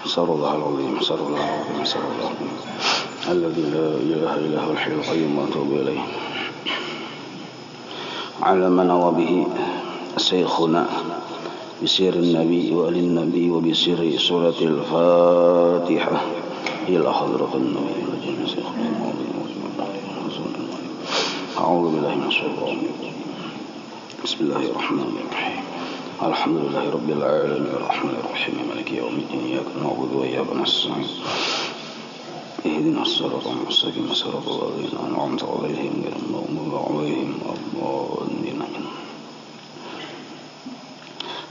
صلى الله العظيم صلى الله العظيم صلى الله العظيم الذي لا إله إلا هو الحي القيوم وأتوب إليه. علمنا وبه شيخنا بسير النبي وآل النبي وبسير سورة الفاتحة إلى حضرة النبي وجميع شيخنا. أعوذ بالله من الشيطان الرجيم. بسم الله الرحمن الرحيم. الحمد لله رب العالمين الرحمن الرحيم مالك يوم الدين إياك نعبد وإياك نستعين اهدنا الصراط المستقيم صراط الذين أنعمت عليهم غير المغضوب عليهم ولا الضالين.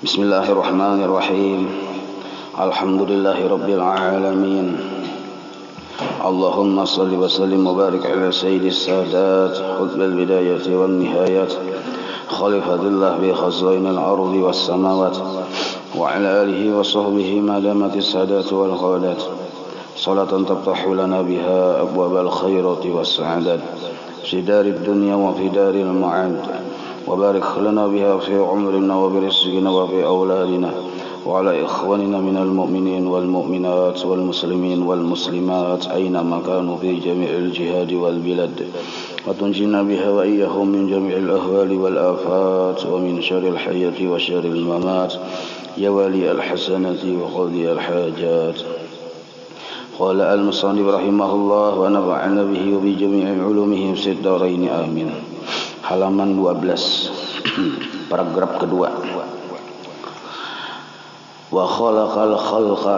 بسم الله الرحمن الرحيم. الحمد لله رب العالمين. اللهم صل وسلم وبارك على سيد السادات قطب البداية والنهايات خليفة الله بخزائن الأرض والسماوات وعلى آله وصحبه ما دامت السادات والغادات صلاة تفتح لنا بها أبواب الخيرات والسعادات في دار الدنيا وفي دار المعاد، وبارك لنا بها في عمرنا وبرزقنا وفي أولادنا وعلى إخواننا من المؤمنين والمؤمنات والمسلمين والمسلمات أينما كانوا في جميع الجهاد والبلاد، وتنجينا بها وإياهم من جميع الأهوال والآفات ومن شر الحياة وشر الممات يا ولي الحسنة وقاضي الحاجات. قال المصنف رحمه الله ونفعنا به وبجميع علومه في الدارين آمين. Halaman 12 paragraf kedua. Wa khalaqal khalqa,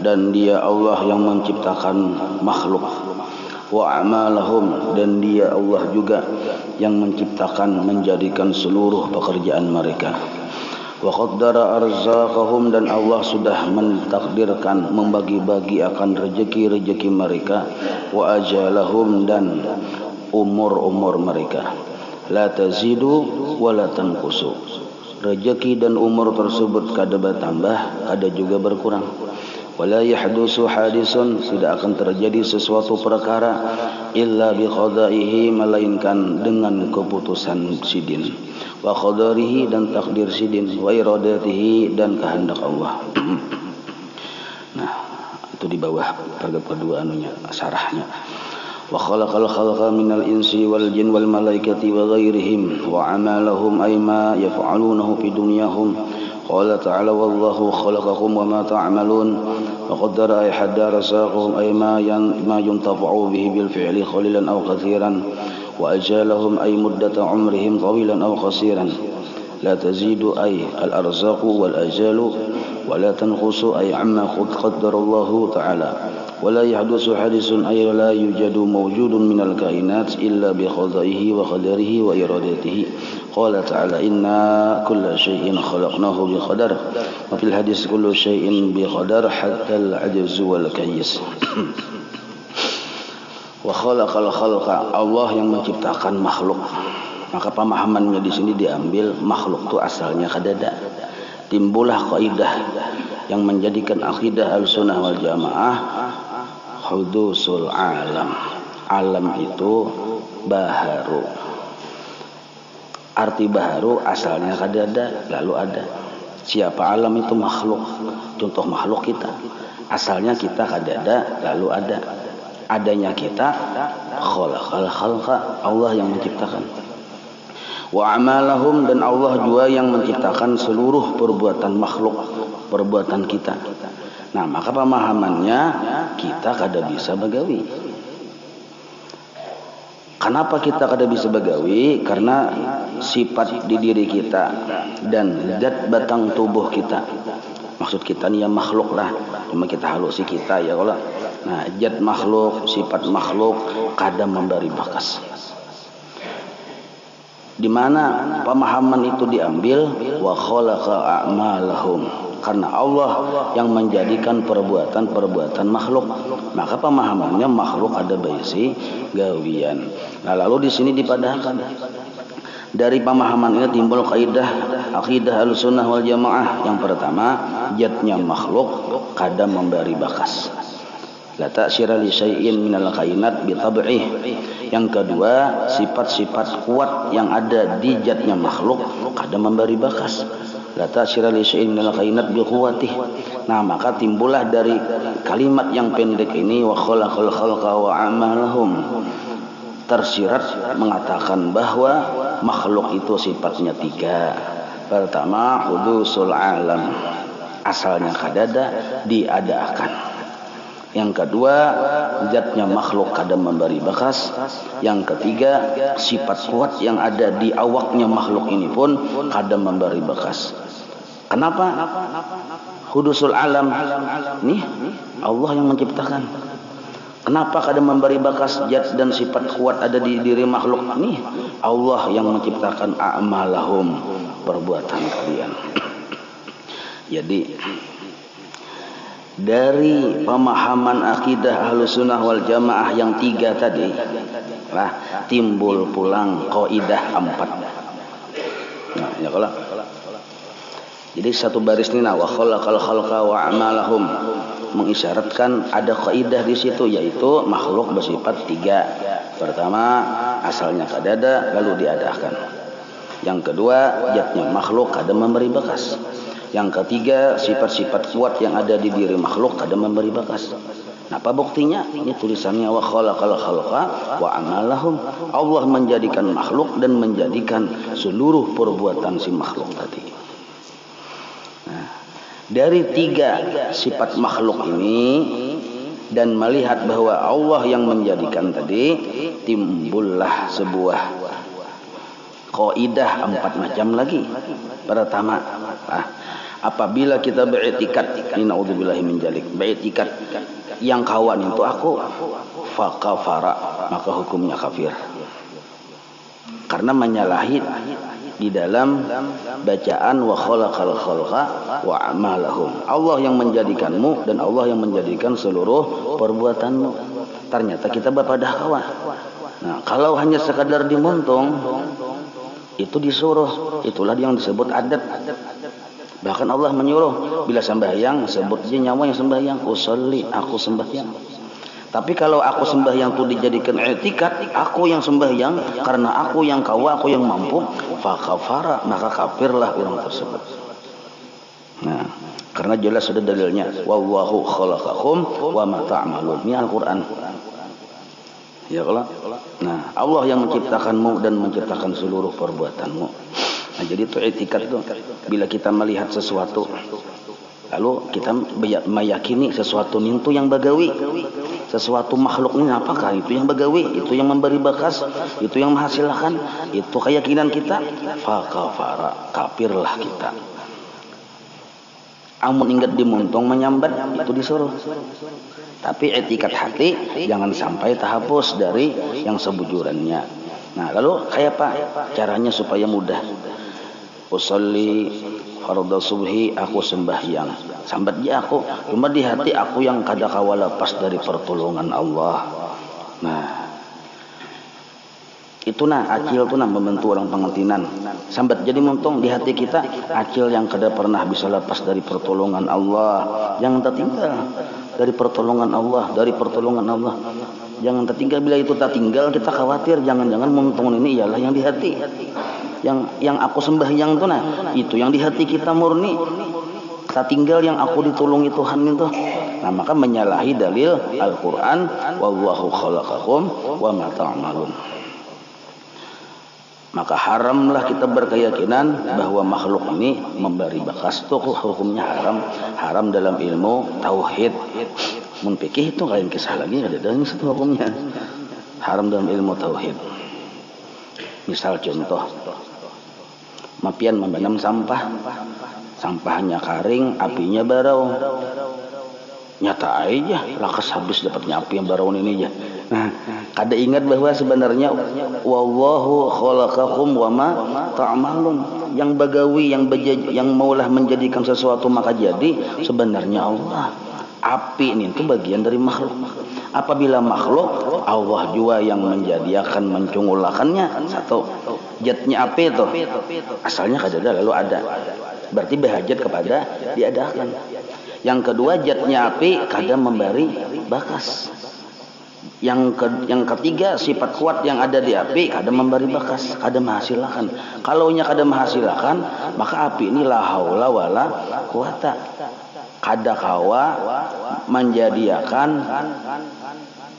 dan dia Allah yang menciptakan makhluk. Wa amalahum, dan dia Allah juga yang menciptakan menjadikan seluruh pekerjaan mereka. Wa qaddara arzaqahum, dan Allah sudah mentakdirkan membagi-bagi akan rezeki-rezeki mereka. Wa ajalahum, dan umur-umur mereka. La tazidu wa la tanqusu, rezeki dan umur tersebut kada bertambah, kada juga berkurang. Wala yahdusu hadisun, tidak akan terjadi sesuatu perkara illa bi qada'ihi, melainkan dengan keputusan sidin, wa qadarihi, dan takdir sidin, wa iradatihi, dan kehendak Allah. Nah, itu di bawah paragraf kedua anunya, sarahnya. Wa khalaqal khalqa minal insi wal jin wal malaikati wa ghairihim wa amalahum ay ma yaf'alunahu fi dunyahum. Qala ta'ala wallahu khalaqakum wa ma ta'malun wa qaddara ay hadda razaqahum ay ma yuntafa'u bihi bil fi'li qalilan aw kathiran wa ajalahum ay muddata umrihim tawilan aw qasiran. La tazidu ay al arzaqu wal ajalu wa la tanqusu ay amma qaddara Allah ta'ala. ولا يحدث حادث أي لا يوجد موجود من الكائنات إلا بقضائه وقدره وإرادته. قال تعالى إنا كل شيء خلقناه بقدر وفي الحديث كل شيء بقدر حتى العجز والكيس. وخلق الخلق, Allah yang menciptakan makhluk. Maka pemahamannya di sini diambil makhluk itu asalnya kadada. Timbullah kaidah yang menjadikan akidah al-sunnah wal jamaah hudusul alam. Alam itu baharu. Arti baharu asalnya kadada lalu ada. Siapa alam itu makhluk. Contoh makhluk kita. Asalnya kita kadada lalu ada. Adanya kita khalaqal khalqa, Allah yang menciptakan. Wa amalahum, dan Allah juga yang menciptakan seluruh perbuatan makhluk, perbuatan kita. Nah, maka pemahamannya kita kada bisa bagawi. Kenapa kita kada bisa bagawi? Karena sifat di diri kita dan zat batang tubuh kita. Maksud kita ni yang makhluk lah. Cuma kita halusi kita ya Allah. Nah, zat makhluk, sifat makhluk kada memberi bakas. Di mana pemahaman itu diambil? Wa khalaqa a'malahum, karena Allah yang menjadikan perbuatan-perbuatan makhluk. Maka pemahamannya makhluk ada baisi gawian. Nah, lalu di sini dipadahkan. Dari pemahaman ini timbul kaidah akidah al-sunnah wal jamaah. Yang pertama, zatnya makhluk kada memberi bakas. La ta'syira li syai'in minal kainat bi tab'ih. Yang kedua, sifat-sifat kuat yang ada di zatnya makhluk kada memberi bakas. la tasira li syai'in minal kainat bi quwwatih. Nah, maka timbullah dari kalimat yang pendek ini wa khalaqal khalqa wa amalahum, tersirat mengatakan bahwa makhluk itu sifatnya tiga. Pertama, hudusul alam, asalnya kadada, diadakan. Yang kedua, zatnya makhluk kadang memberi bekas. Yang ketiga, sifat kuat yang ada di awaknya makhluk ini pun kadang memberi bekas. Kenapa? Hudusul alam nih Allah yang menciptakan. Kenapa kadang memberi bekas zat dan sifat kuat ada di diri makhluk nih? Allah yang menciptakan a'malahum, perbuatan kalian. Jadi dari pemahaman akidah Ahlussunnah wal Jamaah yang tiga tadi lah timbul pulang kaidah 4. Nah, ya kalau jadi satu baris ini wa khalaqal khalqa wa amalahum mengisyaratkan ada kaidah di situ, yaitu makhluk bersifat tiga. Pertama, asalnya kadada lalu diadakan. Yang kedua, zatnya makhluk kadang memberi bekas. Yang ketiga, sifat-sifat kuat yang ada di diri makhluk kadang memberi bekas. Nah, apa buktinya? Ini tulisannya wa khalaqal khalqa wa amalahum. Allah menjadikan makhluk dan menjadikan seluruh perbuatan si makhluk tadi. Nah, dari tiga sifat makhluk ini dan melihat bahwa Allah yang menjadikan tadi, timbullah sebuah kaidah 4 macam lagi. Pertama, apabila kita beriktikad, naudzubillahi min dzalik, beriktikad yang kawan itu aku, fakafara, maka hukumnya kafir. Karena menyalahi di dalam bacaan wa khalaqal khalqa wa amalahum. Allah yang menjadikanmu dan Allah yang menjadikan seluruh perbuatanmu. Ternyata kita berpadah kawan. Nah, kalau hanya sekadar dimuntung, itu disuruh, itulah yang disebut adat. Bahkan Allah menyuruh bila sembahyang sebut je nyawa yang sembahyang, usolli, aku sembahyang. Tapi kalau aku sembahyang itu dijadikan i'tikad, aku yang sembahyang karena aku yang kawa, aku yang mampu, fakafara, maka kafirlah orang tersebut. Nah, karena jelas sudah dalilnya, wallahu khalaqakum wa ma ta'malun. Ini Al-Qur'an. Ya Allah. Nah, Allah yang menciptakanmu dan menciptakan seluruh perbuatanmu. Nah, jadi itu i'tikad itu bila kita melihat sesuatu lalu kita meyakini sesuatu itu yang bagawi, sesuatu makhluk ini apakah itu yang bagawi, itu yang memberi bekas, itu yang menghasilkan, itu keyakinan kita, fakafara, kafirlah kita. Amun ingat dimuntung menyambat itu disuruh. Tapi etikat hati jangan sampai terhapus dari yang sebujurannya. Nah, lalu kayak apa caranya supaya mudah? Usolli fardhu subhi, aku sembahyang. Sambat je aku, cuma di hati aku yang kada kawa lepas dari pertolongan Allah. Nah, itu acil tu membantu orang pengentinan. Sambat jadi muntung di hati kita, acil yang kada pernah bisa lepas dari pertolongan Allah. Jangan tertinggal dari pertolongan Allah, dari pertolongan Allah. Jangan tertinggal, bila itu tertinggal kita khawatir jangan-jangan muntung ini ialah yang di hati. Yang aku sembahyang tu itu yang di hati kita murni. Tertinggal yang aku ditolongi Tuhan itu. Nah, maka menyalahi dalil Al-Qur'an, wallahu khalaqakum wa ma ta'malun. Maka haramlah kita berkeyakinan bahwa makhluk ini memberi bekas. Itu hukumnya haram. Haram dalam ilmu tauhid. Mun fikih itu lain kisah lagi, ada yang satu hukumnya. Haram dalam ilmu tauhid. Misal contoh, mapian membenam sampah. Sampahnya karing, apinya barau. Nyata aja lakas habis dapatnya api yang barau ini aja. Nah, kada ingat bahwa sebenarnya wallahu khalaqakum wa ma ta'malun. Yang bagawi, yang maulah menjadikan sesuatu maka jadi sebenarnya Allah. Api ini itu bagian dari makhluk. Apabila makhluk, Allah juga yang menjadikan, mencungulakannya. Satu, zatnya api itu asalnya kada ada lalu ada. Berarti berhajat kepada diadakan. Yang kedua, zatnya api kadang memberi bakas. Yang ketiga, sifat kuat yang ada di api kada memberi bakas, kada menghasilkan. Kalau nya kada menghasilkan, maka api ini la haula wala quwata, kada kawa menjadikan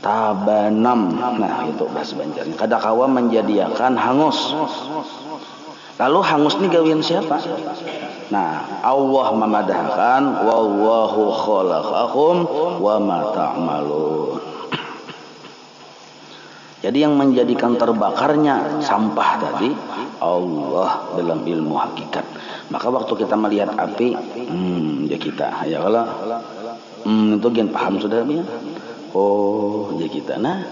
tabanam. Nah, itu bahasa Banjarnya. Kada kawa menjadikan hangus. Lalu hangus ini gawian siapa? Nah, Allah memadahkan wallahu khalaqakum wa ma ta'malun. Jadi yang menjadikan terbakarnya sampah tadi Allah dalam ilmu hakikat. Maka waktu kita melihat api, ya kita, ya kalau itu gen paham sudah ya. Oh, ya kita. Nah,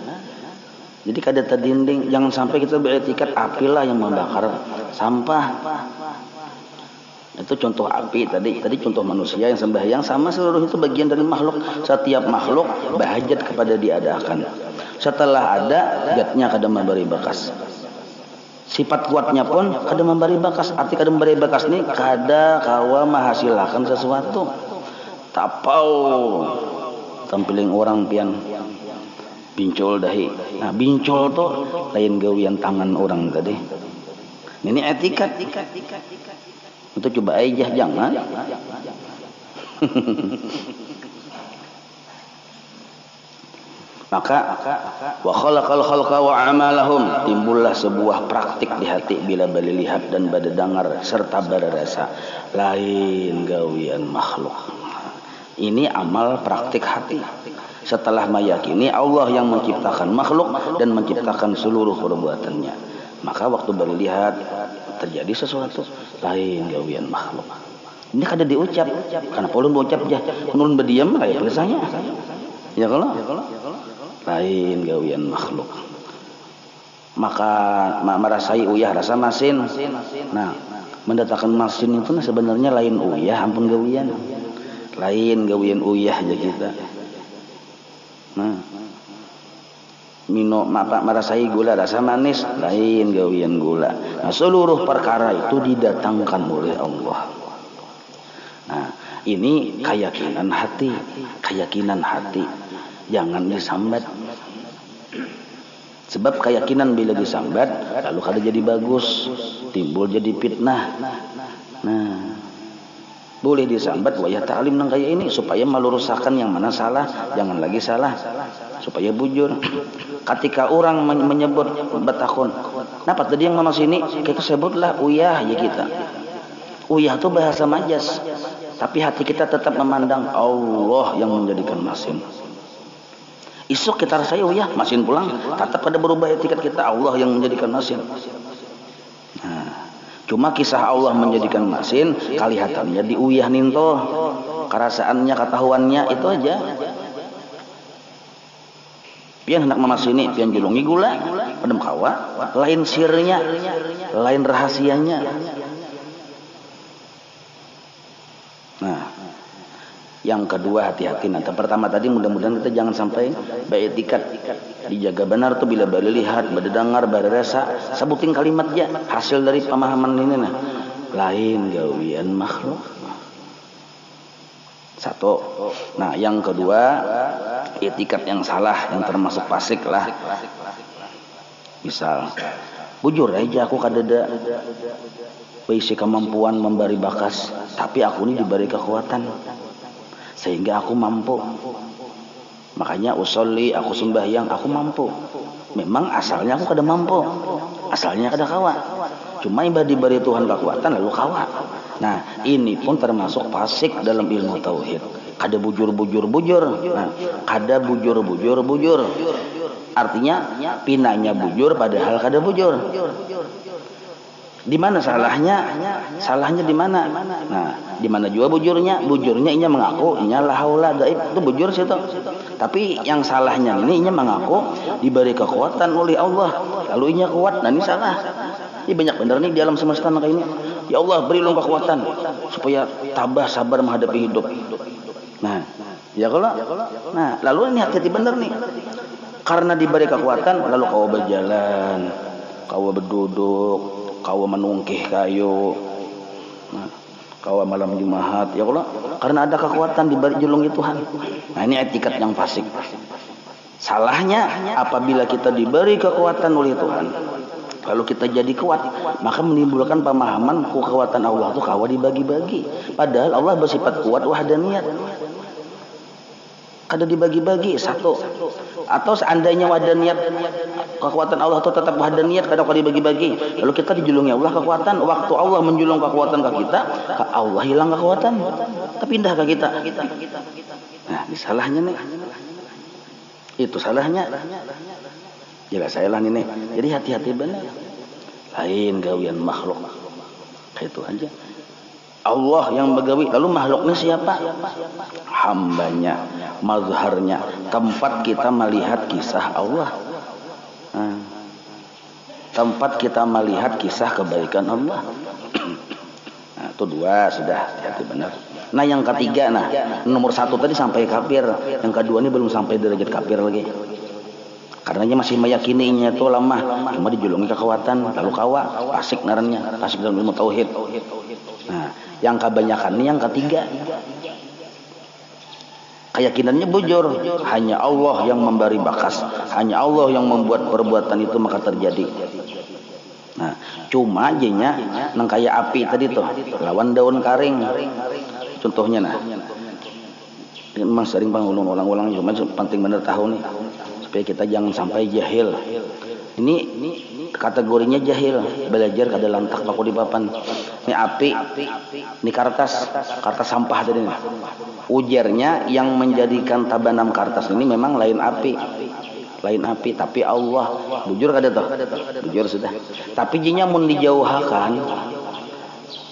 jadi kada terdinding, jangan sampai kita beretikat apilah yang membakar sampah. Itu contoh api tadi contoh manusia yang sembahyang, sama seluruh itu bagian dari makhluk. Setiap makhluk bahajat kepada diadakan. Setelah ada jatnya kada memberi bakas. Sifat kuatnya pun kada memberi bakas. Arti kada memberi bakas ni kada kawa menghasilkan sesuatu. Tapau tampiling orang pian bincol dahi. Nah, bincol tu lain gawian tangan orang tadi. Ini etikat. Itu coba aja jangan. Maka wa khalaqal khalqa wa amalahum, timbullah sebuah praktik di hati bila bali lihat dan bada dengar serta bada rasa, lain gawian makhluk. Ini amal praktik hati. Setelah meyakini Allah yang menciptakan makhluk dan menciptakan seluruh perbuatannya, maka waktu bali lihat terjadi sesuatu, lain gawian makhluk. Ini kada diucap, karena ulun ucap aja, ulun berdiam kayak pelisanya. Ya kalau lain gawian makhluk. Maka merasai uyah rasa masin. Nah, mendatangkan masin itu sebenarnya lain uyah, ampun gawian. Lain gawian uyah aja kita. Nah, merasai gula rasa manis, lain gawian gula. Nah, seluruh perkara itu didatangkan oleh Allah. Nah, ini keyakinan hati. Jangan disambat. Sebab keyakinan bila disambat lalu kada jadi bagus, timbul jadi fitnah. Nah, boleh disambat wayah ta'lim nang kaya ini supaya meluruskan yang mana salah, jangan lagi salah, supaya bujur. Ketika orang menyebut batakon, kenapa tadi yang mama sini kita sebutlah uyah ya kita. Uyah itu bahasa majas, tapi hati kita tetap memandang Allah yang menjadikan masin. Isuk kita rasanya uyah, masin pulang, tetap pada berubah etikat kita Allah yang menjadikan masin. Nah, cuma kisah Allah menjadikan masin kelihatannya di uyah ninto, kerasaannya, ketahuannya itu aja. Pian hendak memasini, pian julungi gula, pedem kawa, lain sirnya, lain rahasianya. Nah, yang kedua hati-hati. Nah, pertama tadi mudah-mudahan kita jangan sampai beretikat, dijaga benar tuh bila balik lihat, berdengar, berrasa, sebutin kalimat ya hasil dari pemahaman ini. Nah, lain gawian makhluk. Satu. Nah, yang kedua etikat yang salah, yang termasuk fasik lah. Misal, bujur aja aku kadada bisi kemampuan memberi bakas, tapi aku ini diberi kekuatan sehingga aku mampu. Makanya usolli, aku sembahyang, aku mampu. Memang asalnya aku kada mampu, asalnya kada kawa. Cuma ibadah diberi Tuhan kekuatan lalu kawa. Nah, ini pun termasuk fasik dalam ilmu tauhid. Kada bujur-bujur. Nah, kada bujur-bujur. Artinya pinanya bujur padahal kada bujur. Di mana salahnya? Salahnya di mana? Nah, di mana juga bujurnya? Bujurnya inya mengaku inya la haula gaib, itu bujur situ. Tapi yang salahnya ini inya mengaku diberi kekuatan oleh Allah, lalu inya kuat. Nah, ini salah. Ini banyak benar nih di alam semesta kayak ini. Ya Allah, beri lu kekuatan supaya tabah sabar menghadapi hidup. Nah, ya kalau nah, lalu ini hati-hati benar nih. Karena diberi kekuatan lalu kau berjalan, kau berduduk, kau menungkih kayu, nah, kau malam Jumat, ya Allah, karena ada kekuatan diberi julungi Tuhan. Nah, ini etikat yang fasik. Salahnya apabila kita diberi kekuatan oleh Tuhan, lalu kita jadi kuat, maka menimbulkan pemahaman kekuatan Allah itu kawa dibagi-bagi. Padahal Allah bersifat kuat wahdaniyat. Kada dibagi-bagi satu. Atau seandainya wahdaniyat, kekuatan Allah itu tetap wahdaniyat, kada dibagi-bagi. Lalu kita dijulungi Allah kekuatan, waktu Allah menjulung kekuatan ke kita, Allah hilang kekuatan, pindah ke kita. Nah, ini salahnya nih. Itu salahnya. Jelas saya lah nih. Jadi hati-hati benar. Lain gawian makhluk. Kayak itu aja. Allah yang begawi, lalu makhluknya siapa? Hambanya, mazharnya, tempat kita melihat kisah Allah. Tempat kita melihat kisah kebaikan Allah. Nah, itu dua sudah, hati-hati benar. Nah, yang ketiga, nomor satu tadi sampai kafir, yang kedua ini belum sampai derajat kafir lagi. Karenanya masih meyakininya itu lemah, cuma dijulungi kekuatan, lalu kawa, fasik ngarannya, fasik dalam ilmu tauhid. Nah, yang kebanyakan ini yang ketiga. Keyakinannya bujur, hanya Allah yang memberi bakas, hanya Allah yang membuat perbuatan itu maka terjadi. Nah, cuma jenya nang kaya api tadi tuh, lawan daun karing. Contohnya memang sering ulang-ulang, cuma penting bener tahu nih supaya kita jangan sampai jahil. Ini kategorinya jahil, belajar kada lantak paku di papan. Ini api, ini kertas sampah tadi nih. Ujarnya yang menjadikan tabanam kertas ini memang lain api, tapi Allah bujur kada toh? Bujur sudah. Tapi jinya mun dijauhakan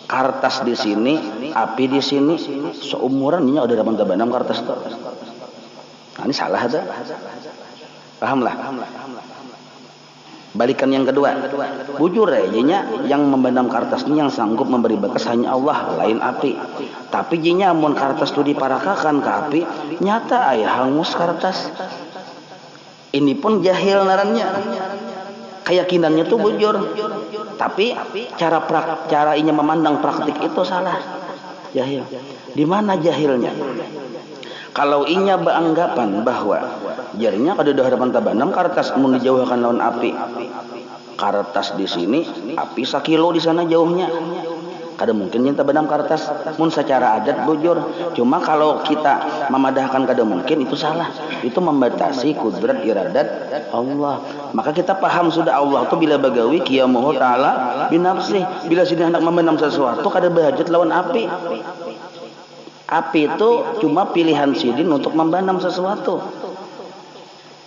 kertas di sini, api di sini, seumuran ini ada dapat tabanam kertas toh. Nah, ini salah tuh. Pahamlah. Balikan yang kedua, bujur jinya yang membenam kertas ini yang sanggup memberi bakas hanya Allah, lain api. Tapi jinya mun kertas itu diparakakan ke api, nyata hangus kertas. Ini pun jahil narannya. Keyakinannya tuh bujur. Tapi cara inya memandang praktik itu salah. Jahil. Di mana jahilnya? Kalau inya beranggapan bahwa jarinya kada ada hadapan tabanam kertas mun dijauhkan lawan api. Kertas di sini, api 1 kilo di sana jauhnya. Kada mungkin yang tabanam kertas mun secara adat bujur. Cuma kalau kita memadahkan kada mungkin, itu salah. Itu membatasi kudrat iradat Allah. Maka kita paham sudah Allah itu bila bagawi qiyamuhu ta'ala binafsih. Bila sini hendak membenam sesuatu kada bahajat lawan api. Api itu cuma pilihan sidin untuk membenam sesuatu.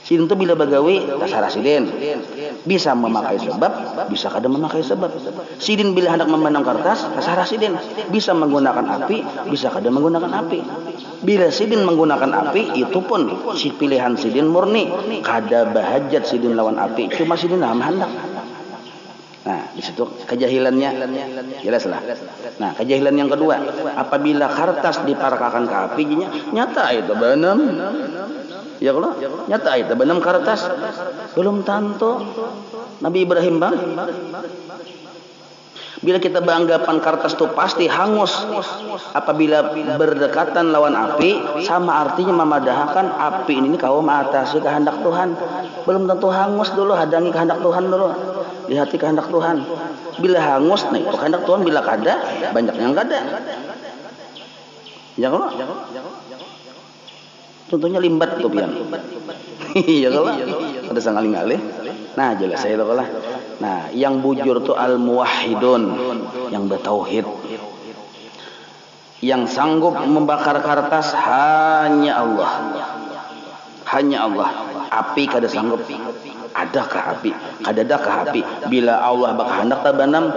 Sidin itu bila bagawi tasarah sidin, bisa memakai sebab, bisa kada memakai sebab. Sidin bila hendak membenam kertas, tasarah sidin, bisa menggunakan api, bisa kada menggunakan api. Bila sidin menggunakan api, itu pun si pilihan sidin murni, kada bahajat sidin lawan api, cuma sidin hendak. Nah, di situ kejahilannya jelaslah. Nah, kejahilan yang kedua, apabila kertas diparakakan ke api, nyata itu benam. Ya kalau nyata itu benam kertas. Belum tentu. Nabi Ibrahim bang. Bila kita beranggapan kertas itu pasti hangus, apabila berdekatan lawan api, sama artinya memadahkan api ini kau mengatasi kehendak Tuhan. Belum tentu hangus dulu, hadangi kehendak Tuhan dulu. Di hati kehendak Tuhan. Bila hangus, nah itu kehendak Tuhan. Bila kada, banyak yang kada. Ya kalau contohnya limbat tuh pian. Iya kalau ada sangaling-alih. Nah, jelas saya itu lah. Nah, yang bujur tuh al-muwahhidun, yang bertauhid. Yang sanggup membakar kertas hanya Allah. Hanya Allah. Api kada sanggup. Adakah api? Kadadakah api? Bila Allah berkehendak tabanam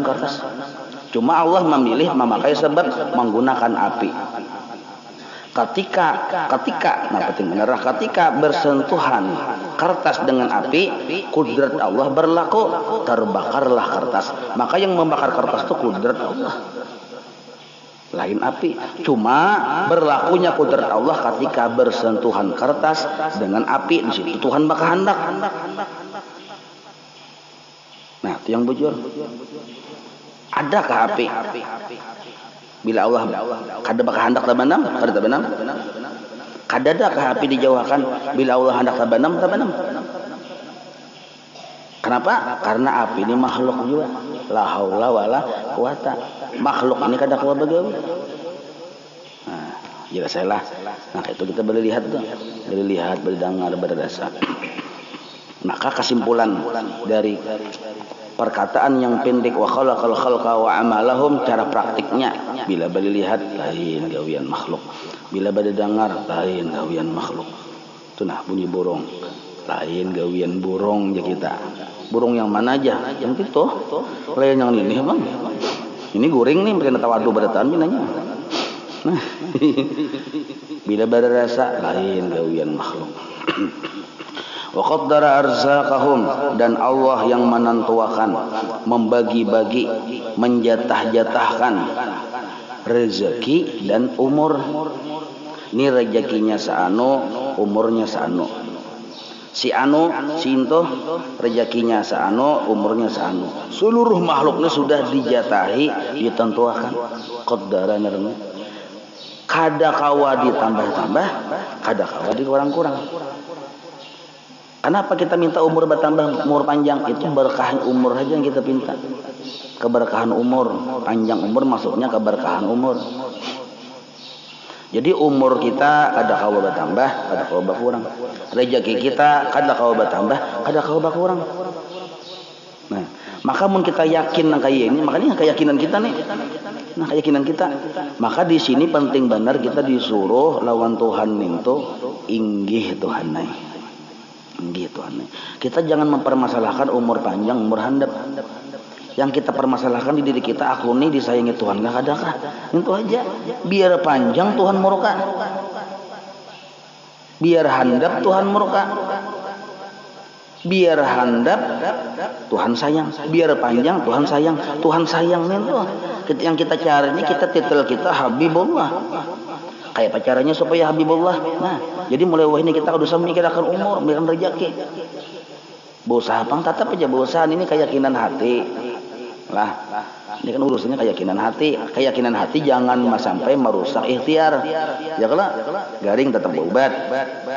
kertas. Cuma Allah memilih memakai sebab menggunakan api. Ketika bersentuhan kertas dengan api, kudrat Allah berlaku, terbakarlah kertas. Maka yang membakar kertas itu kudrat Allah, lain api. Cuma berlakunya kudrat Allah ketika bersentuhan kertas dengan api, di situ Tuhan berkehendak. Nah, itu yang bujur. Adakah api? Bila Allah kada berkehendak tabanam, kada tabanam. Kadadakah api dijauhkan bila Allah hendak tabanam? Kenapa? Karena api ini makhluk juga. La haula wala quwata. Makhluk ini kada kuat begawi. Nah, jelas lah. Nah, itu kita boleh lihat tuh. Boleh lihat, boleh dengar, berdasar. Maka kesimpulan dari perkataan yang pendek wa khalaqal khalqa wa amalahum, cara praktiknya bila boleh lihat lain gawian makhluk. Bila boleh dengar lain gawian makhluk. Itu nah bunyi burung. Lain gawian burung ya kita. Burung yang mana aja? Yang itu. Lain yang ini, Bang. Ini goreng nih, mereka tawadu berataan binanya. Nah, bila berasa lain gawian makhluk. Wa qaddara arzaqahum, dan Allah yang menentukan, membagi-bagi, menjatah-jatahkan rezeki dan umur. Ini rezekinya seano, umurnya seano. Si anu, si into, rezekinya seano, umurnya seano. Seluruh makhluknya sudah dijatahi, ditentukan. Qaddara narana. Kada kawa ditambah-tambah, kada kawa dikurang-kurang. Kenapa kita minta umur bertambah, umur panjang? Itu berkahan umur aja yang kita minta. Keberkahan umur, panjang umur maksudnya keberkahan umur. Jadi umur kita kada kawa bertambah, kada kawa berkurang. Rezeki kita kada kawa bertambah, kada kawa berkurang. Nah, maka mun kita yakin nang kaya ini, makanya keyakinan kita nih. Nah, keyakinan kita. Maka di sini penting benar kita disuruh lawan Tuhan itu inggih Tuhan nai. Inggih Tuhan nai. Kita jangan mempermasalahkan umur panjang, umur handap. Yang kita permasalahkan di diri kita, aku nih disayangi Tuhan gak adakah? Itu aja. Biar panjang Tuhan murka. Biar handap Tuhan murka. Biar handap Tuhan sayang. Biar panjang Tuhan sayang. Tuhan sayang nih tuh. Yang kita cari ini, kita titel kita Habibullah. Kayak pacarannya supaya Habibullah. Nah, jadi mulai wah ini kita harus memikirkan umur, memikirkan rezeki. Berusaha pang tetap aja berusaha, ini keyakinan hati. Lah, ini kan urusannya keyakinan hati. Keyakinan hati jangan sampai merusak ikhtiar. Ya kalau garing tetap berobat,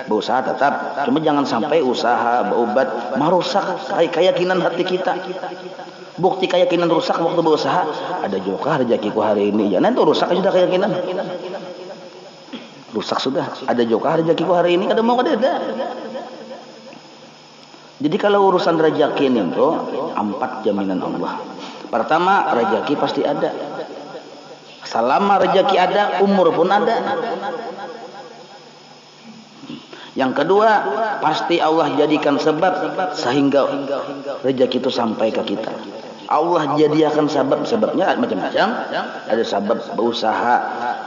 berusaha tetap. Cuma jangan sampai usaha berobat merusak keyakinan hati kita. Bukti keyakinan rusak waktu berusaha, ada juga rezekiku hari ini. Jangan itu rusak sudah keyakinan. Rusak sudah. Ada juga rezekiku hari ini, kada mau kada ada. Jadi kalau urusan rezeki itu 4 jaminan Allah. Pertama, rezeki pasti ada. Selama rezeki ada, umur pun ada. Yang kedua, pasti Allah jadikan sebab sehingga rezeki itu sampai ke kita. Allah jadikan sebabnya macam-macam. Ada sebab berusaha,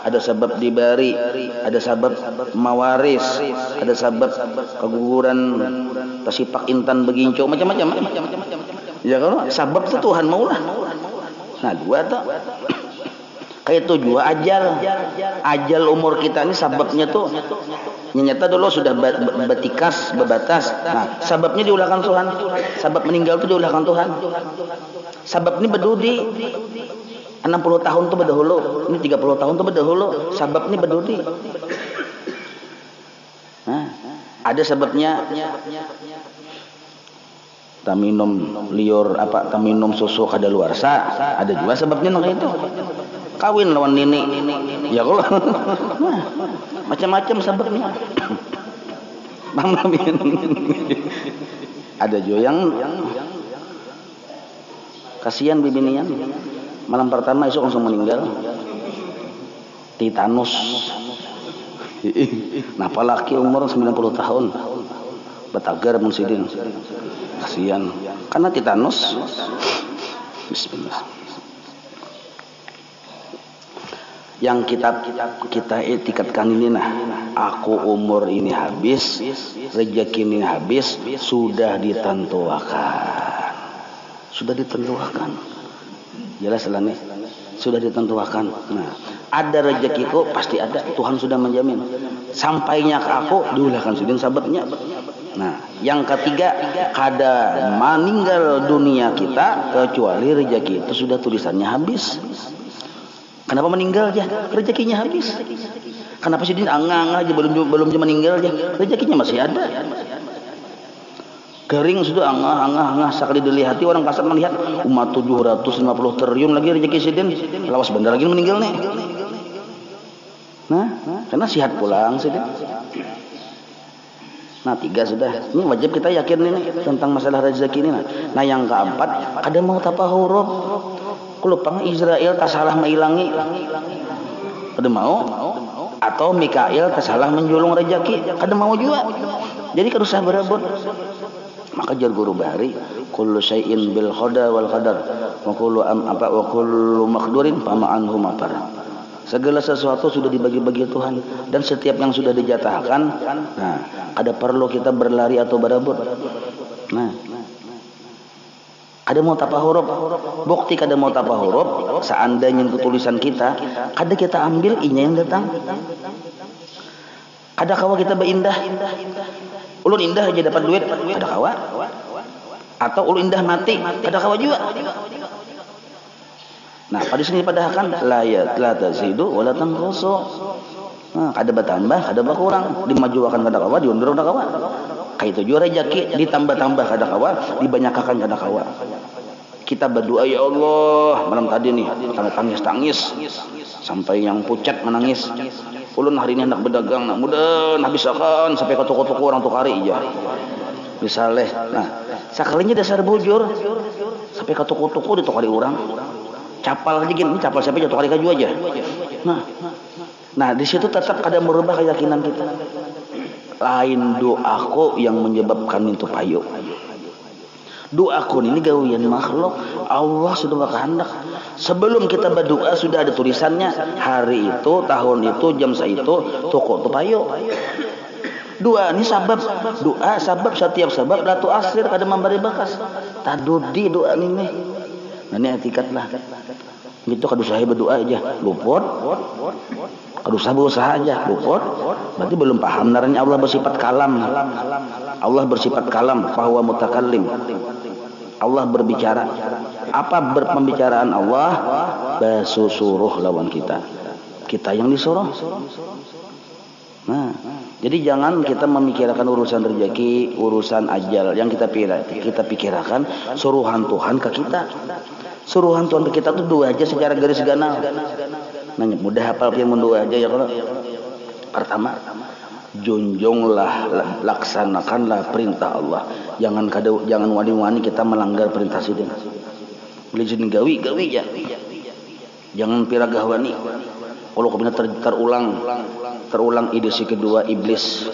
ada sebab diberi, ada sebab mawaris, ada sebab keguguran, tasipak intan beginco, macam-macam. Ya kalau sebab itu Tuhan maulah. Nah, dua tuh. Kayak itu juga ajal umur kita ini sebabnya tuh nyata dulu sudah betikas bebatas. Nah, sebabnya diulahkan Tuhan. Sebab meninggal itu diulahkan Tuhan. Sebab ini berdudi 60 tahun tuh berdahulu, ini 30 tahun tuh berdahulu. Sebab ini berdudi. Nah, ada sebabnya. Taminum liur apa taminum susu kadaluarsa, ada juga sebabnya nang itu. Kawin lawan nini. Ya kalau nah, macam-macam sebabnya. Bang Namin. Ada juga yang kasihan bibinian. Malam pertama esok langsung meninggal. Titanus. Nah, apalagi umur 90 tahun. Batagar munsidin. Kasihan karena titanus. Bismillah. Yang kita etikatkan ini nah, aku umur ini habis, rezeki ini habis, sudah ditentukan. Sudah ditentukan. Jelas lah nih. Sudah ditentukan. Nah, ada rezekiku pasti ada. Tuhan sudah menjamin. Sampainya ke aku diulahkan sudin sababnya. Nah, yang ketiga, kada meninggal dunia kita kecuali rezeki itu sudah tulisannya habis. Kenapa meninggal aja? Rezekinya habis. Kenapa sih dia angah aja belum meninggal aja, rezekinya masih ada. Kering sudah angah sekali dilihati orang kasar melihat umat 750 triliun lagi rezeki sidin, lawas bener lagi meninggal nih. Nah, karena sihat pulang sidin. Nah 3 sudah. Ini wajib kita yakin ini tentang masalah rezeki ini. Nah yang keempat, ada mau tapahuruf. Kelupang Israel tak salah mengilangi. Ada mau? Atau Mikail tak salah menjulung rezeki. Ada mau juga. Jadi kada usah berebut. Maka jar guru bahari, kullu syai'in bil qada wal qadar. Wa kullu maqdurin fama anhu mafar. Segala sesuatu sudah dibagi-bagi Tuhan dan setiap yang sudah dijatahkan, nah, ada perlu kita berlari atau berebut. Nah, ada mau tapahuruf, bukti kada mau tapahuruf, seandainya itu tulisan kita, kada kita ambil inya yang datang. Kada kawa kita berindah. Ulun indah aja dapat duit, kada kawa. Atau ulun indah mati, kada kawa juga. Nah, pada sini padahkan la tazidu wala tanqusu. Nah, kada bertambah, kada berkurang, dimajuakan kada kawa, diundur kada kawa. Kayak itu juga rezeki ditambah-tambah kada kawa, dibanyakkan kada kawa. Kita berdoa, ya Allah, malam tadi nih tangis sampai yang pucat menangis. Ulun hari ini hendak berdagang, nak mudah habis akan sampai ke toko-toko orang tukari aja. Misalnya, nah, sekalinya dasar bujur sampai ke toko-toko di tukari orang. Capal aja gini, capal siapa jatuh kali kaju aja. Nah di situ tetap kada merubah keyakinan kita. Lain doaku yang menyebabkan itu payu. Doaku ini gawian makhluk. Allah sudah berkehendak. Sebelum kita berdoa sudah ada tulisannya. Hari itu, tahun itu, jam itu, toko itu payu. Doa ini sabab, doa sabab, setiap sabab latu asir kada memberi bekas. Tadudi doa ini. Nah ini etikat lah. Gitu kada usah berdoa aja, luput. Kada usah berusaha aja, luput. Berarti belum paham naranya Allah bersifat kalam. Allah bersifat kalam, fahuwa mutakallim. Allah berbicara. Apa pembicaraan Allah? Basusuruh lawan kita. Kita yang disuruh. Nah, jadi jangan kita memikirkan urusan rezeki, urusan ajal. Yang kita pikirkan suruhan Tuhan ke kita. Suruhan Tuhan ke kita tuh dua aja secara garis ganal. Nanya mudah hafal firman dua aja ya kalau. Pertama, junjunglah, laksanakanlah perintah Allah. Jangan wani-wani kita melanggar perintah sidin. Beli jin gawi ya. Jangan piragah wani. Kalau kemudian terulang edisi kedua iblis.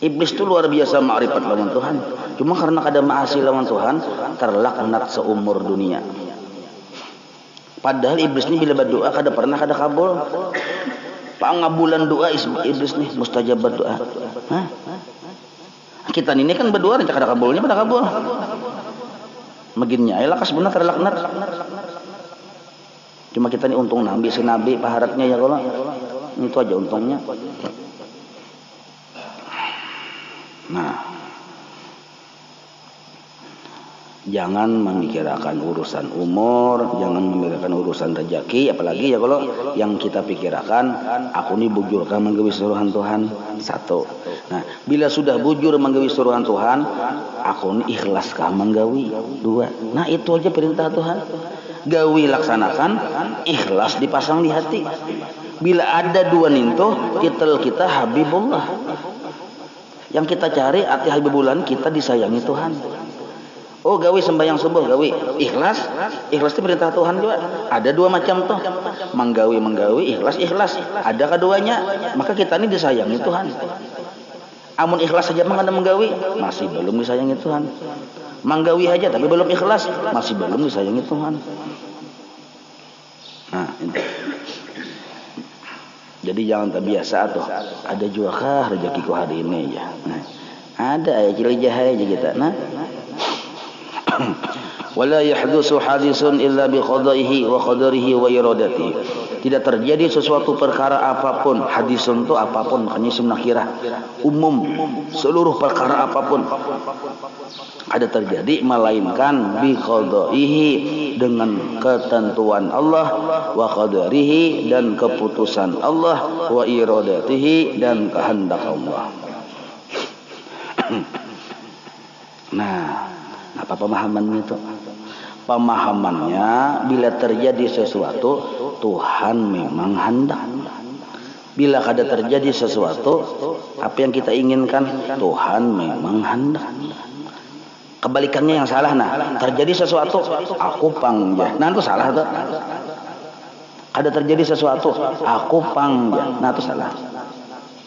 Iblis itu luar biasa ma'rifat lawan Tuhan. Cuma karena kada ma'asi lawan Tuhan, terlaknat seumur dunia. Padahal iblis ini bila berdoa kada pernah kada kabul. Pangabulan doa iblis nih mustajabat doa. Hah? Kita ini kan berdoa rencana kada kabulnya pada kabul. Maginnya lakas benar terlaknat. Cuma kita ini untung nabi sinabi paharatnya ya kalau itu aja untungnya. Nah, jangan memikirkan urusan umur, jangan memikirkan urusan rezeki, apalagi ya kalau yang kita pikirkan, aku ini bujurkan menggawi suruhan Tuhan. Satu. Nah, bila sudah bujur menggawi suruhan Tuhan, aku ini ikhlaskah menggawi. Dua. Nah, itu aja perintah Tuhan. Gawi laksanakan, ikhlas dipasang di hati. Bila ada dua ninto, kita Habibullah. Yang kita cari hati Habibullah, kita disayangi Tuhan. Oh gawi sembahyang subuh, gawi ikhlas itu perintah Tuhan juga. Ada dua macam tuh, menggawi, ikhlas. Ada keduanya, maka kita ini disayangi Tuhan. Amun ikhlas saja mengada menggawi, masih belum disayangi Tuhan. Menggawi aja tapi belum ikhlas, masih belum disayangi Tuhan. Nah, itu. Jadi jangan terbiasa tuh. Ada juga kah rezekiku hari ini ya. Nah, ada ya cilijah aja kita. Nah, Wala yahdusu hadisun illa bi qada'ihi wa qadarihi wa iradatihi. Tidak terjadi sesuatu perkara apapun, hadisun itu apapun, makanya isim nakirah, umum, seluruh perkara apapun ada terjadi melainkan bi qada'ihi, dengan ketentuan Allah, wa qadarihi, dan keputusan Allah, wa iradatihi, dan kehendak Allah. Nah, apa pemahamannya itu? Pemahamannya, bila terjadi sesuatu, Tuhan memang hendak. Bila ada terjadi sesuatu, apa yang kita inginkan, Tuhan memang hendak. Kebalikannya yang salah. Nah, terjadi sesuatu, aku pangja. Nah, itu salah tuh. Ada terjadi sesuatu, aku pangja. Nah, itu salah.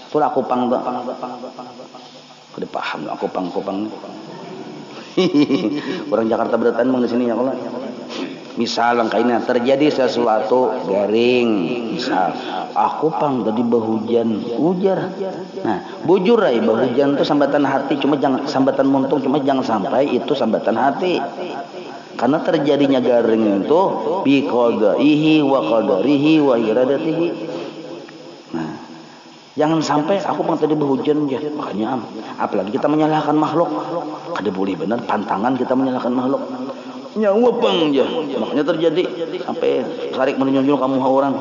Itulah aku pang tuh. Udah paham, aku pang. Orang Jakarta beratan di sini ya Allah. Misal langkahnya terjadi sesuatu garing, misal aku pang tadi behujan ujar. Nah, bujur ai behujan itu sambatan hati, cuma jangan sambatan muntung, cuma jangan sampai itu sambatan hati. Karena terjadinya garing itu bi qadaihi wa qadarihi wa iradatihi. Nah, jangan sampai aku pang tadi berhujan ya. Makanya apalagi kita menyalahkan makhluk. Kada boleh benar pantangan kita menyalahkan makhluk. Nyawa pang ya. Makanya terjadi sampai sarik menunjuk kamu orang.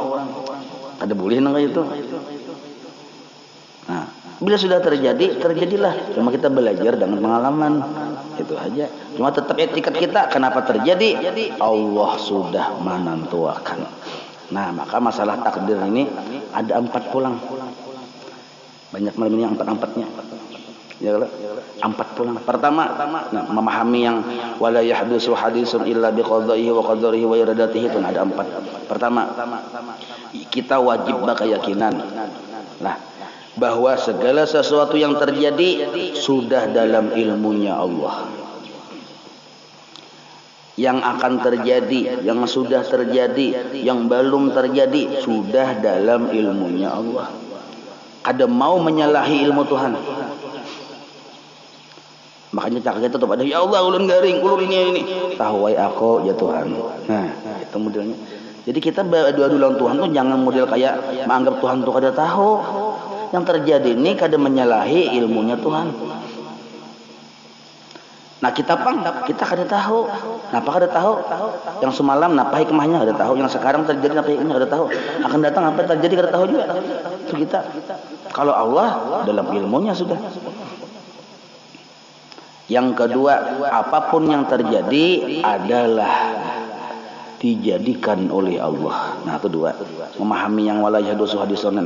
Kada boleh nang itu. Nah, bila sudah terjadi, terjadilah. Cuma kita belajar dengan pengalaman. Itu aja. Cuma tetap etikat kita. Kenapa terjadi? Allah sudah menentukan. Nah, maka masalah takdir ini ada 4 pulang. Banyak malam ini yang 4-4-nya. Ya kalau 4 pulang. Pertama, nah, memahami yang wala yahdusu hadisun illa biqadaihi wa qadarihi wa iradatihi, itu ada 4. Pertama, kita wajib berkeyakinan lah bahwa segala sesuatu yang terjadi sudah dalam ilmunya Allah. Yang akan terjadi, yang sudah terjadi, yang belum terjadi sudah dalam ilmunya Allah. Ada mau menyalahi ilmu Tuhan. Makanya cakap itu pada ya Allah ulun garing, ulun ini. Tahu wai aku ya Tuhan. Nah, itu modelnya. Jadi kita berdoa lawan Tuhan tuh jangan model kayak menganggap Tuhan tuh kada tahu. Yang terjadi ini kada menyalahi ilmunya Tuhan. Nah, kita kada tahu. Napa kada tahu? Yang semalam napa hikmahnya kada tahu, yang sekarang terjadi napa hikmahnya kada tahu. Akan datang apa terjadi kada tahu juga. Itu kita. Kalau Allah dalam ilmunya sudah. Yang kedua, apapun yang terjadi adalah dijadikan oleh Allah. Nah, itu 2. Memahami yang wala yahdusu hadisun.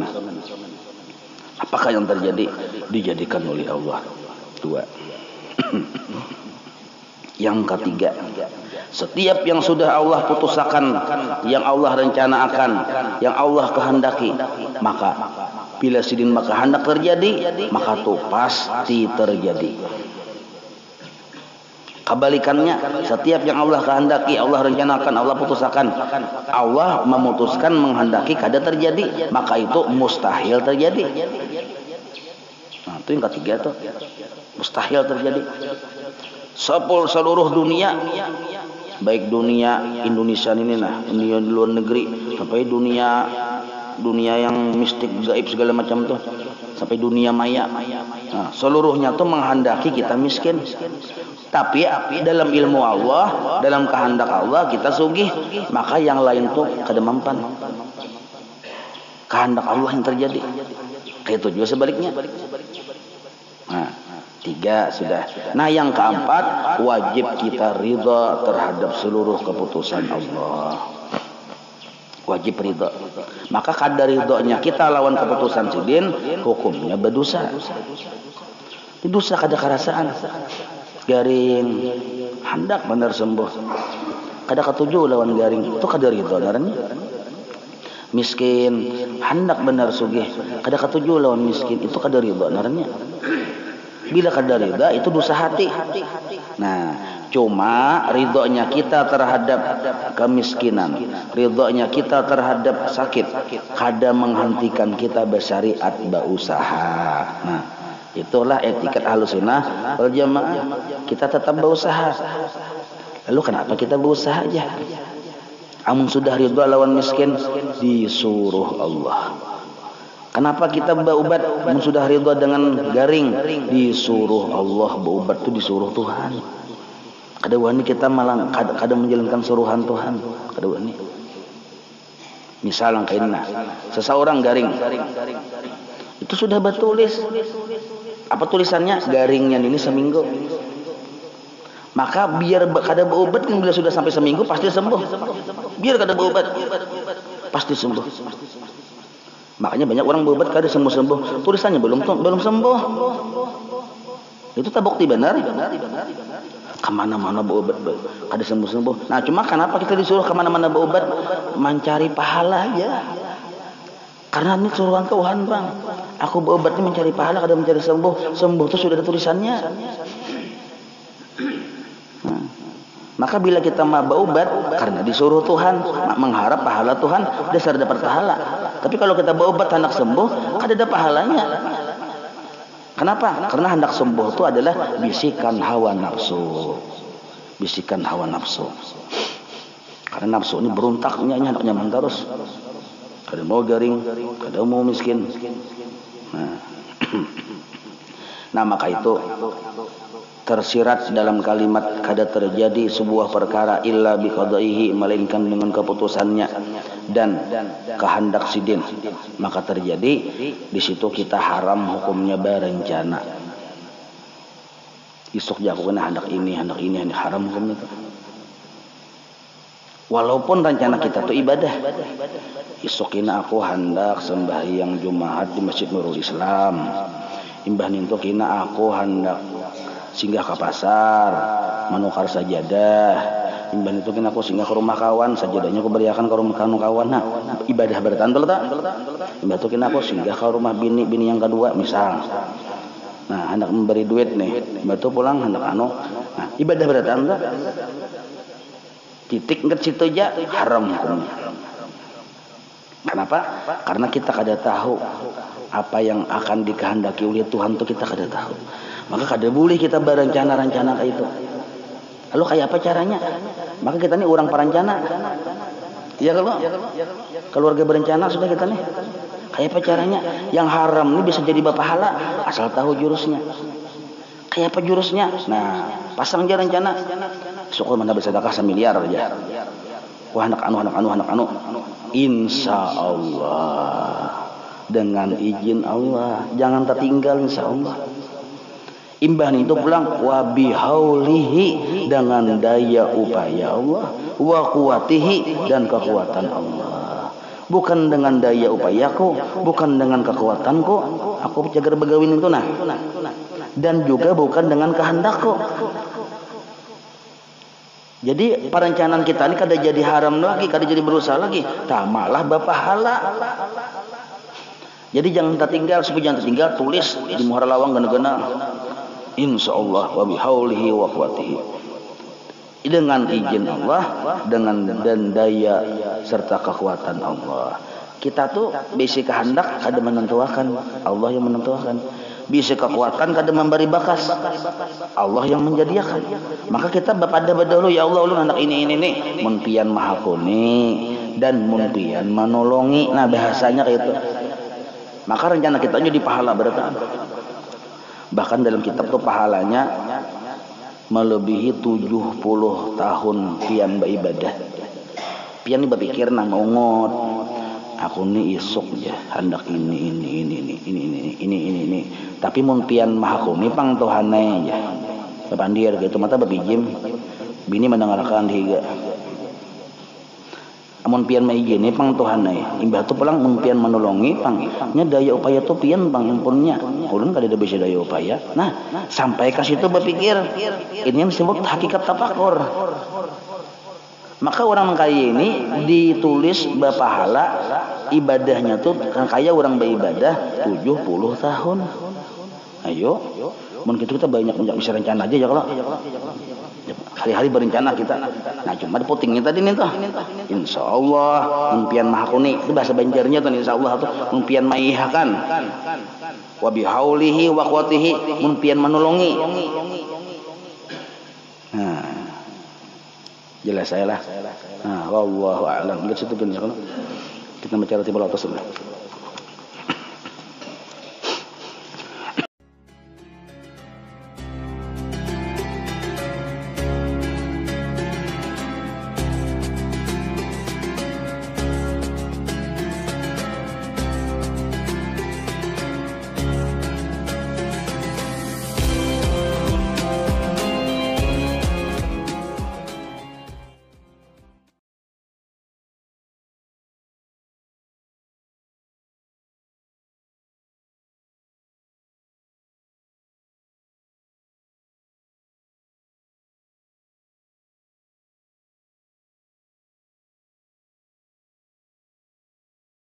Apakah yang terjadi dijadikan oleh Allah? 2. Yang ketiga, setiap yang sudah Allah putuskan, yang Allah rencanakan, yang Allah kehendaki, maka bila sidin maka hendak terjadi, maka itu pasti terjadi. Kebalikannya, setiap yang Allah kehendaki, Allah rencanakan, Allah putuskan, Allah memutuskan menghendaki kada terjadi, maka itu mustahil terjadi. Nah, itu yang ketiga tuh. Mustahil terjadi. Seluruh dunia, baik dunia Indonesia ini nah, dunia di luar negeri, sampai dunia yang mistik, gaib segala macam tuh, sampai dunia maya. Nah, seluruhnya tuh menghendaki kita miskin. Tapi dalam ilmu Allah, dalam kehendak Allah kita sugih, maka yang lain tuh kada mempan. Kehendak Allah yang terjadi. Kayak itu juga sebaliknya. Nah, 3 sudah. Nah, yang keempat, wajib kita ridha terhadap seluruh keputusan Allah. Wajib ridha. Maka kadar ridhonya kita lawan keputusan sidin, hukumnya berdosa. Dosa kada karasaan. Garing hendak benar sembuh. Kada ketujuh lawan garing, itu kada ridha ngarannya. Miskin hendak benar sugih, kada ketujuh lawan miskin, itu kada ridha ngarannya. Bila kada ridha itu dosa hati. Nah, cuma ridhonya kita terhadap kemiskinan, ridhonya kita terhadap sakit, kada menghentikan kita bersyariat berusaha. Nah, itulah etiket Ahlussunnah wal Jamaah. Kita tetap berusaha. Lalu kenapa kita berusaha aja? Amun sudah ridha lawan miskin disuruh Allah. Kenapa kita berobat amun sudah ridha dengan garing disuruh Allah, berobat itu disuruh Tuhan. Kada wani kita malah kada menjalankan suruhan Tuhan. Kada wani. Misal kainna seseorang garing. Itu sudah bertulis. Apa tulisannya? Garingnya ini seminggu. Maka biar kada berobat kan bila sudah sampai seminggu pasti sembuh. Biar kada berobat pasti sembuh. Makanya banyak orang berobat kada sembuh-sembuh. Tulisannya belum sembuh. Itu tak bukti benar. Kemana-mana berobat kada sembuh-sembuh. Nah cuma kenapa kita disuruh kemana-mana berobat? Mencari pahala aja. Karena ini suruhan Tuhan bang. Aku berobat ini mencari pahala, kada mencari sembuh. Sembuh itu sudah ada tulisannya. Maka bila kita mau berobat karena disuruh Tuhan, mengharap pahala Tuhan, dasar dapat pahala. Tapi kalau kita berobat hendak sembuh, kada ada pahalanya. Kenapa? Karena hendak sembuh itu adalah bisikan hawa nafsu. Bisikan hawa nafsu. Karena nafsu ini berontaknya nyaman terus. Kada mau garing, kada mau miskin. Nah maka itu tersirat dalam kalimat kada terjadi sebuah perkara illa biqadaihi, melainkan dengan keputusannya dan kehendak sidin. Maka terjadi di situ kita haram hukumnya berencana. Isuk jago kena hendak ini haram hukumnya itu. Walaupun rencana kita itu ibadah. Isuk kina aku hendak sembahyang Jumat di Masjid Nurul Islam. Imbah nintu kina aku hendak singgah ke pasar menukar sajadah. Imbah itu kena aku singgah ke rumah kawan, sajadahnya aku beriakan ke rumah kawan. Nah ibadah bertantul tak? Imbah itu kena aku singgah ke rumah bini yang kedua misal. Nah hendak memberi duit nih, imbah itu pulang hendak nah ibadah bertantul. Titik nget situ aja haram hukumnya. Kenapa? Karena kita kada tahu apa yang akan dikehendaki oleh Tuhan itu kita kada tahu. Maka kada boleh kita berencana-rencana kayak itu. Lalu kayak apa caranya? Maka kita ini orang perencana. Ya kalau keluarga berencana sudah kita nih. Kayak apa caranya? Yang haram ini bisa jadi pahala asal tahu jurusnya. Kayak apa jurusnya? Nah, pasang aja rencana. Syukur mana bersedekah 1 miliar aja. Wah anak anu. Insya Allah. Dengan izin Allah, jangan tertinggal insya Allah. Imbah itu pulang wabihaulihi, dengan daya upaya Allah, wa quwatihi, dan kekuatan Allah. Bukan dengan daya upayaku, bukan dengan kekuatanku, aku jaga begawin itu nah. Dan juga bukan dengan kehendakku. Jadi perencanaan kita ini kada jadi haram lagi, kada jadi berusaha lagi, tak malah berpahala. Jadi jangan tertinggal, jangan tertinggal, tulis di muhar lawang gana-gana. Insyaallah wa bihaulihi wa quwatihi. Dengan izin Allah, dengan dan daya serta kekuatan Allah. Kita tuh bisi kehendak kada menentukan, Allah yang menentukan. Bisi kekuatan kada memberi bakas, Allah yang menjadikan. Maka kita pada dulu ya Allah ulun anak ini nih, mun pian maha kuni dan mun pian menolongi. Nah bahasanya kayak itu. Maka rencana kita di pahala berkah. Bahkan dalam kitab tuh pahalanya melebihi 70 tahun pian beribadah. Pian berpikir nang ngongot. Aku ni isuk ya hendak ini. Tapi mun pian maha kuni pang Tuhane ya. Bepandir gitu mata bebijim. Bini mendengarkan higa. Amun pian maijini pang Tuhane. Imbah tu pulang mun pian menolongi pang nya daya upaya tu pian pang impunnya. Ulun kada bisa daya upaya. Nah, sampai ke situ berpikir ini yang disebut hakikat tafakur. Maka orang kaya ini ditulis berpahala ibadahnya tuh kan kaya orang beribadah 70 tahun. Ayo, mungkin kita banyak bisa rencana aja ya kalau hari-hari berencana kita. Nah cuma putingnya tadi nih tuh. Insya Allah mimpian maha kuni itu bahasa Banjarnya tuh insya Allah tuh mimpian maihakan. Wa bihaulihi wa quwatihi mimpian menolongi. Nah Jelas saya lah. Wallahu a'lam. Enggak situ kan. Kita bicara tiba atas sudah.